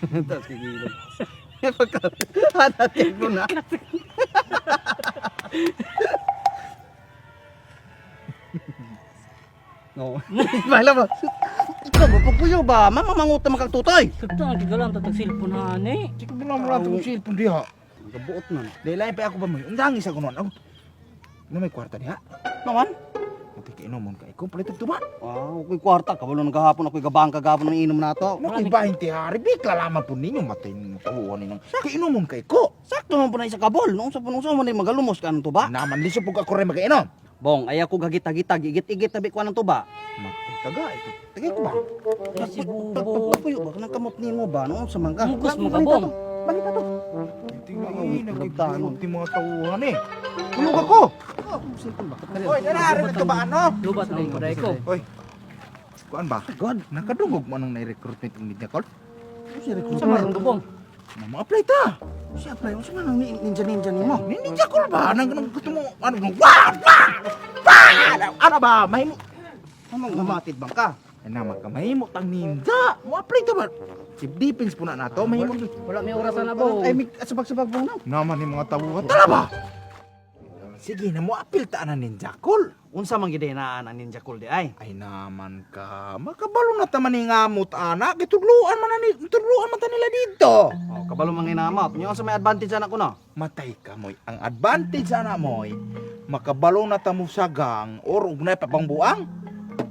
Tapos kikilog. Hanatin mo na. No. Bahala mo. Ikaw ba pagpuyo ba? Mamamangutan makang tutoy. Sakto ang kigalang tatag cellphone na ani. Di ko bilang mo natin kung silpon diha. Gabuot na. Dahil lain pa ako ba mo? Undangis ako noon. Ano may kwarta diha? Naman? Mati ka inomon ka. Ikaw palit tuman. Ako'y kwarta. Kabalo ng gahapon. Ako'y gabang kagapon ng inom na to. Nakibahin ti hari. Bikla lamang po ninyo. Matay ninyo tahuan ninyo. Kainomon ka iko. Sakto naman po na isa kabol. Noong sa punong sa mo na magalumos ka ng tuba. Naman liso po ako rin magkainom. Bong, ayaw ko gagit-agitag. Igit-igit tabi ko ng tuba. Matay kaga. Ito. Tagay ko ba? Si Bubo. Puyo ba? Kanang kamot ni mo ba? Noong sa mangga. Mugos mo ka, Bong. Balita to. Tingnan, nagkikilot ti mga tauhan eh. Tulog ako. Hoy, nanaarin ito ba ano? Lubat na yung paday ko. Hoy. Kuan ba? God, nakadungog mo anong nai-recruitment ng Ninja Call? Sa mayroong Bong. Mama-apply ta. Siya apply mo. Saan nang ninja-ninja ni mo? Ninja Call ba? Nang gusto mo, ano, wah! Wah! Wah! Ano ba? Mahimo. Amang mamatid bang ka? Ay naman ka, mahimo tang ninja. Mo-apply ta ba? Si defense po na nato, mahimo. Wala may orasan na, Bong. Ay, may sabag-sabag mo na. Naman ni mga tawuhan. Tara ba? Sige na mo, apil ta na Ninja Call. Unsa man gid na ang ninja cool di ay. Ay naman ka, makabalo na taman ni ngamot anak, itudluan man ta nila dito. Oh, kabalo man ginamot. Nya sa may advantage anak ko no. Matay ka moy. Ang advantage ana moy, makabalo na ta mo sa gang or ugnay pa pang buang.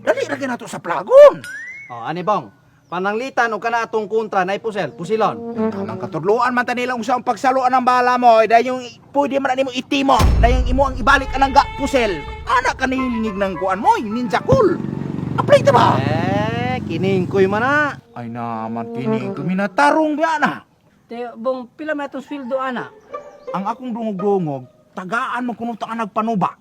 Dali ra nato sa plagon. Oh, ani bang? Pananglitan o kana atong kontra na pusilon. Tamang katudluan man ta nila kung saan pagsaluan ng bala mo, dahil yung pwede man nimo itimo, dahil yung imo ang ibalik anang ga pusel. Anak ka nilingig ng kuan mo, Ninja Cool. Apply ta ba? Kiningkoy man na. Ay naman kining kuminatarong biya na. Te, Bong, pila may itong sweldo, ana? Ang akong dungog-dungog, tagaan mo kuno ta nagpanuba.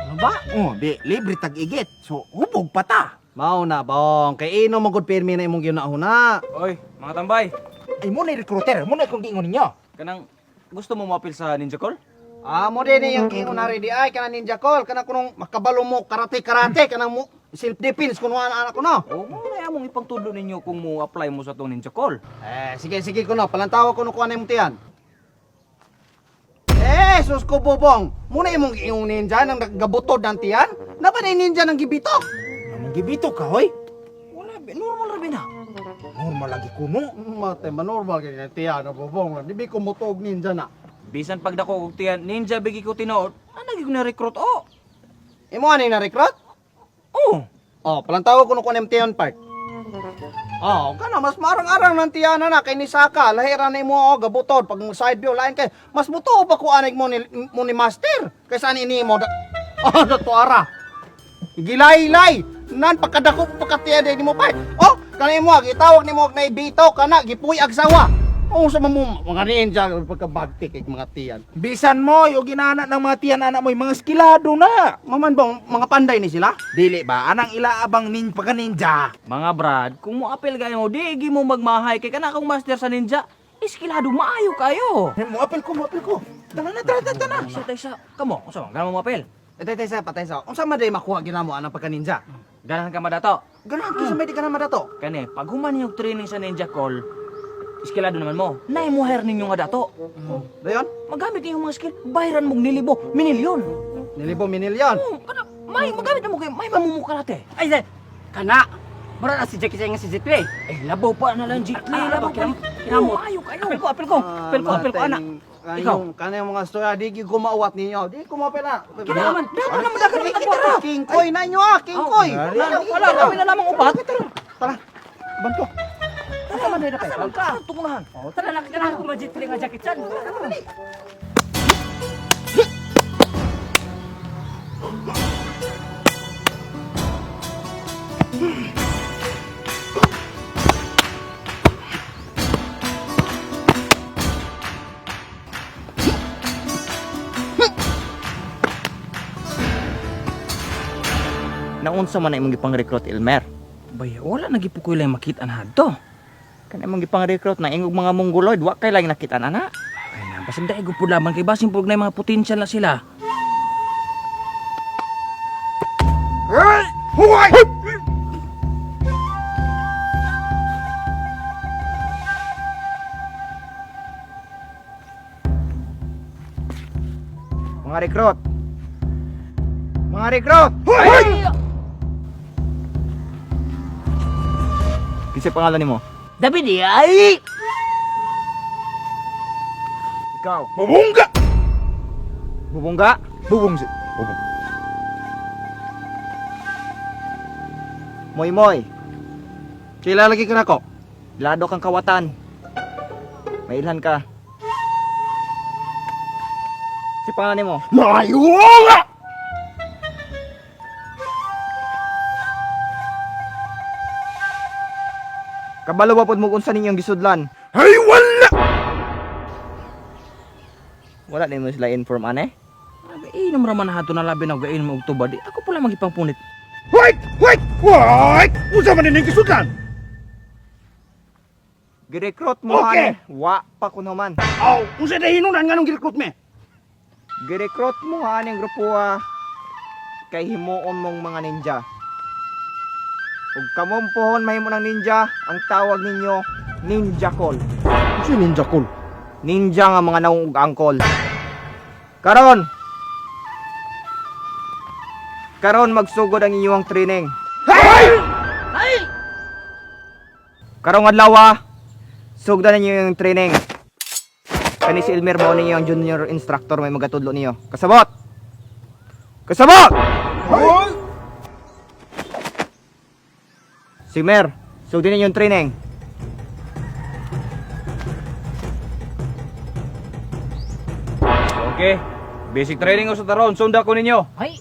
Ano ba? Oh, di libre tag-igit. So hubog pa ta. Mao na bong, kay ino mo gud pirmi na imong ginahuna. Oy, mga tambay. Ay mo na recruiter, mo na kung giingon ninyo. Kanang gusto mo mapil sa Ninja Call? Mo din yung kingon na di ay kana ninja call kana kunong makabalo mo karate kana mo self defense kuno anak ko no. O, mamaya mong ipangtudlo ninyo kung mo apply mo sa tong Ninja Call. Sige kuno palantawa kuno kuan imong tiyan. Sus ko bubong. Muna imong yung ninja nang nagabutod ng tiyan. Napa na ninja nang gibitok? Namang gibito ka, hoy. Wala, normal ra na. Normal lagi kuno. Mate, manormal kay na tiyan bubong. Di ko mutog ninja na. Bisan pagdako og tiyan, ninja bigi ko tinuod. Ana gyud na recruit o. Imo ani na recruit? Oh, Palantawa kuno kuan imong tiyan part. Kana mas marang-arang ng tiyana na kay ni Saka, lahira na mo gabutod pag side view lain kay mas buto pa ko anig mo ni master kaysa ni mo. Dato ara. Gilay-lay nan pagkadako pagkatiya ni mo pa. Kanay mo gitawag nimo na ibito kana gipuy agsawa. Sa mga ninja pagkabagti kay mga tiyan. Bisan mo, yung ginana ng mga tiyan anak mo, yung mga skilado na. Maman bang mga panday ni sila? Dili ba? Anang ilaabang pagka-ninja. mga brad, kung mo apil kayo mo, di mo magmahay kay kana kang master sa ninja. Iskilado maayo kayo. Mo apil ko. Tara na. Isa tayo sa kamo, unsa man ganang mo apil? Patay sa. Unsa man day makuha ginamo anang pagka-ninja? Ganahan ka madato. Ganahan ka sa may di ka na madato. Kani, pag human yung training sa Ninja Call, iskilado naman mo. Nay mo hire ninyo nga dato. Dayon? Magamit niyo mga skill, bayaran mong nilibo, minilyon. Nilibo minilyon. Kana, may magamit mo kay may mamumukarate. Ay, kana. Mura na si Jackie Chan nga si Jet Li. Eh, labaw pa na lang, Jit Lee. Labaw pa. Kinamot. Ayaw kayo. Apil ko, anak. Ikaw. Kanang mga storya, di gyud ko maawat ninyo. Di ko mapela. Kinaman. Dato naman dagat ng tagpo. Kingkoy na inyo kingkoy. Wala, kami na lamang upat. Tara. Banto. Asa man dito kayo? Ka, tunguhan. Tara, nakikirahan ko mga Jet Li nga Jackie Chan. Naunsa man na imong gipang-recruit Elmer? Bay, wala nagipukoy lang makita na hadto. Kana imong gipang-recruit na ingog mga mongoloid, wa kay lang nakita na. Ay na, basin dai gud pud lamang kay basin pud na mga potential na sila. Huwag! Mga recruit. Mga recruit. Ay! Kinsa pangalan nimo? David ay! Ikaw. Bubungga. Bubungga? Bubong si. Bubong. Moy moy. Kilala lagi ka na ko. Lado kang kawatan. Mailhan ka. Si pangalan nimo? Mayunga. Kabalo ba pod mo unsa ninyong gisudlan? Ay wala. Wala din mo sila inform ane? Nagainom raman hato na labi na gainom og tubad. Ako pala magipangpunit. Wait! Wait! Wait! Unsa man ning kisudlan? Girecruit mo Okay. ane. Wa pa kuno man. Aw, unsa na hinunan nganong girecruit me? Girecruit mo ane ang grupo kay himuon mong mga ninja. Ug kamong pohon mahimo ng ninja, ang tawag ninyo Ninja Call. Si Ninja Cool. Ninja nga mga naong ug angkol. Karon magsugod ang inyong training. Ay! Karong adlaw sugdan ninyo yung training. Kani si Elmer mo ninyo ang junior instructor may magatudlo niyo. Kasabot. Kasabot. Si Mer, sugdan ninyo yung training. Okay. Basic training sa taron, sunda ko ninyo. Ay!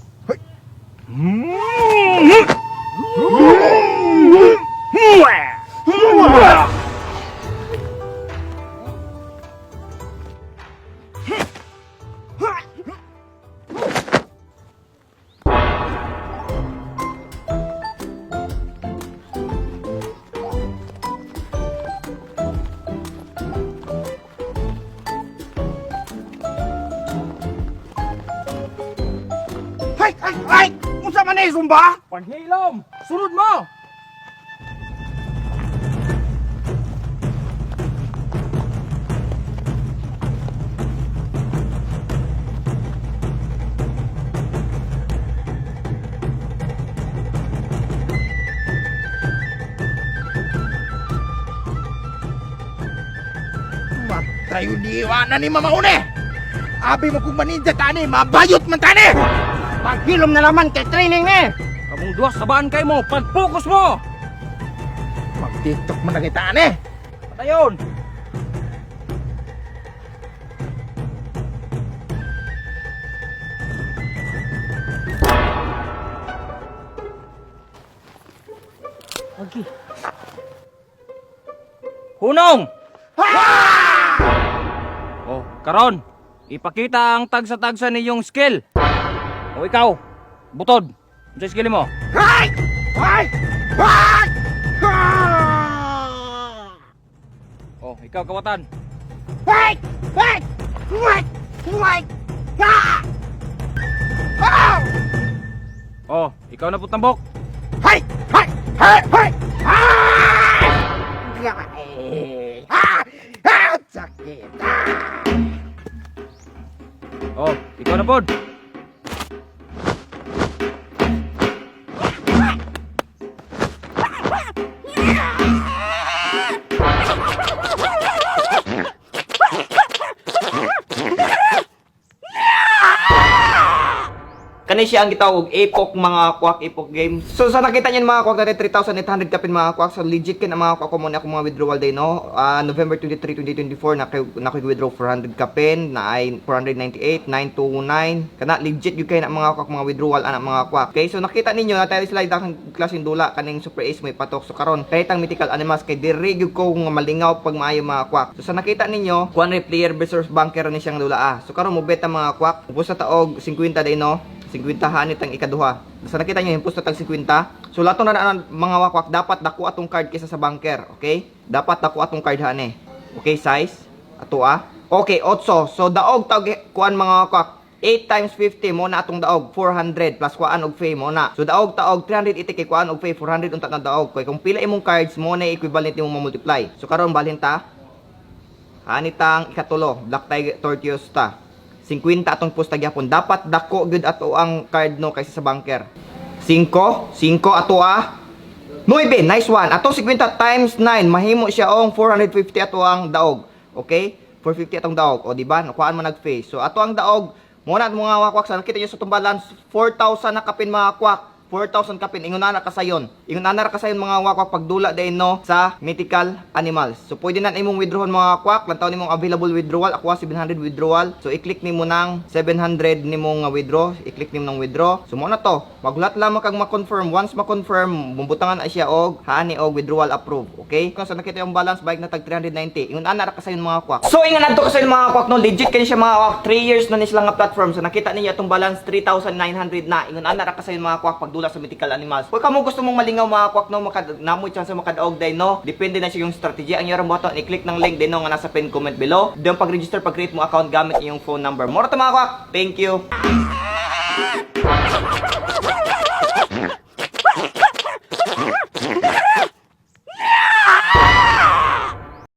Hay! Hay! Hay! Unsa man ni Zumba? Panhilom, sunod mo. Matayo diwa na ni mamaune. Abi mo kung maninja tani, mabayot man tani. Paghilom na naman kay training ni. Kamong duwa sabaan kay mo, pag-focus mo. Mag-tiktok man na kita tani. Patayon. Okay. Hunong! Oh, karon, ipakita ang tagsa-tagsa ninyong skill. O ikaw, butod. Ano skill mo? Hay! Hay! Hay! Oh, ikaw kawatan. Hay! Hay! Hay! Hay! Ha! Ah! Oh, ikaw na putambok. Hay! Hay! Hay! Hay! Hay! Ha! Ha! Sakit! Oh, ikaw na pod. Kani siya ang gitawag Epoch mga kwak Epoch game. So sa nakita niyo mga kwak na 3,800 kapin mga kwak. So legit kin ang mga kwak ko muna ako mga withdrawal day no. November 23, 2024 naki-withdraw 400 kapin na ay 498 929. Kana legit yung kay na mga kwak mga withdrawal anak mga kwak. Okay, so nakita ninyo na tayo slide ang klaseng dula kaning Super Ace may patok. So karon kahit ang mythical animals kay diri gyud ko nga malingaw pag maayo mga kwak. So sa nakita ninyo, kuan player versus banker ni siyang dula. So karon mo beta mga kwak. Ubos sa taog 50 day no. 50 hanit ang ikaduha. Sa nakita nyo, impusto tag 50. So, lato na mga wakwak, dapat dako atong card kaysa sa banker. Okay? Dapat dako atong card hane. Okay, size. Ato Okay, 8. So, daog tag kuan mga wakwak. 8 times 50 mo na atong daog. 400 plus kuan og fee mo na. So, daog taog 380 kay kuan og fee. 400 unta na daog. Kay kung pila imong cards mo na equivalent imong ma-multiply. So, karon balhin ta. Hanitang ikatulo. Black Tiger Tortios ta. 50 atong posta gyapon. Dapat dako gyud ato ang card no kaysa sa banker. 5 ato 9, nice one. Ato 50 times 9 mahimo siya og 450 ato ang daog. Okay? 450 atong daog. O di ba? Nakuhaan mo nag-face. So ato ang daog mo na mga wakwak sa nakita niyo sa itong balance 4,000 na kapin mga kwak. 4,000 kapin, ingon na kasayon. Ingon na kasayon mga wakwak pagdula din no sa mythical animals. So pwede na imong withdrawon mga wakwak, lantaw nimong available withdrawal, ako 700 withdrawal. So i-click nimo nang 700 nimong withdraw, i-click nimo nang withdraw. So mo na to, maghulat lamang kag ma-confirm. Once ma-confirm, bumbutangan na siya og haani og withdrawal approve, okay? Kung sa nakita yung balance bike na tag 390, ingon na kasayon mga wakwak. So ingon adto kasayon mga wakwak no, legit kani siya mga wakwak. 3 years na ni sila nga platform. So nakita ninyo atong balance 3,900 na. Ingon na kasayon mga wakwak pagdula sa mythical animals. Kung kamo gusto mong malingaw mga kwak no, namoy chance makadaog day no. Depende na siya yung strategy. Ang yorong button, i-click ng link din no nga nasa pin comment below. Diyan pag-register, pag-create mo account gamit iyong phone number. Moro to mga kwak. Thank you.